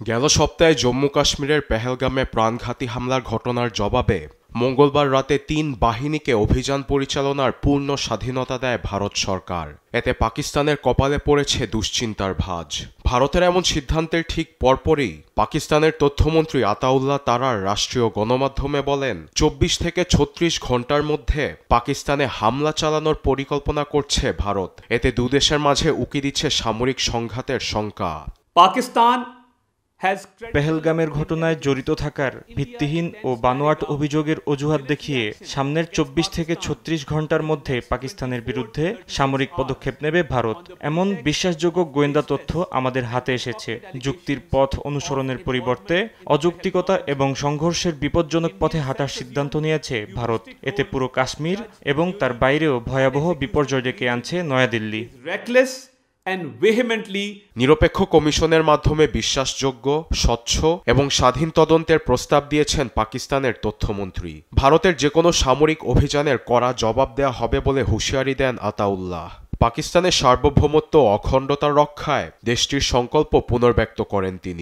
গেল সপ্তাহে জম্মু কাশ্মীরের পেহেলগামে প্রাণঘাতী হামলার ঘটনার জবাবে মঙ্গলবার রাতে ৩ বাহিনীকে অভিযান পরিচালনার পূর্ণ স্বাধীনতা দেয় ভারত সরকার। এতে পাকিস্তানের কপালে পড়েছে দুশ্চিন্তার ভাঁজ। ভারতের এমন সিদ্ধান্তের ঠিক পরপরই পাকিস্তানের তথ্যমন্ত্রী আতাউল্লাহ তারার রাষ্ট্রীয় গণমাধ্যমে বলেন, ২৪ থেকে ৩৬ ঘণ্টার মধ্যে পাকিস্তানে হামলা চালানোর পরিকল্পনা করছে ভারত। এতে দুদেশের মাঝে উকি দিচ্ছে সামরিক সংঘাতের শঙ্কা। পাকিস্তান পেহেলগামের ঘটনায় জড়িত থাকার ভিত্তিহীন ও বানোয়াট অভিযোগের অজুহাত দেখিয়ে সামনের ২৪ থেকে ৩৬ ঘণ্টার মধ্যে পাকিস্তানের বিরুদ্ধে সামরিক পদক্ষেপ নেবে ভারত, এমন বিশ্বাসযোগ্য গোয়েন্দা তথ্য আমাদের হাতে এসেছে। যুক্তির পথ অনুসরণের পরিবর্তে অযৌক্তিকতা এবং সংঘর্ষের বিপজ্জনক পথে হাঁটার সিদ্ধান্ত নিয়েছে ভারত। এতে পুরো কাশ্মীর এবং তার বাইরেও ভয়াবহ বিপর্যয় ডেকে আনছে নয়াদিল্লি। নিরপেক্ষ কমিশনের মাধ্যমে বিশ্বাসযোগ্য, স্বচ্ছ এবং স্বাধীন তদন্তের প্রস্তাব দিয়েছেন পাকিস্তানের তথ্যমন্ত্রী। ভারতের যে কোনো সামরিক অভিযানের কড়া জবাব দেয়া হবে বলে হুঁশিয়ারি দেন আতাউল্লাহ। পাকিস্তানের সার্বভৌমত্ব ও অখণ্ডতা রক্ষায় দেশটির সংকল্প পুনর্ব্যক্ত করেন তিনি।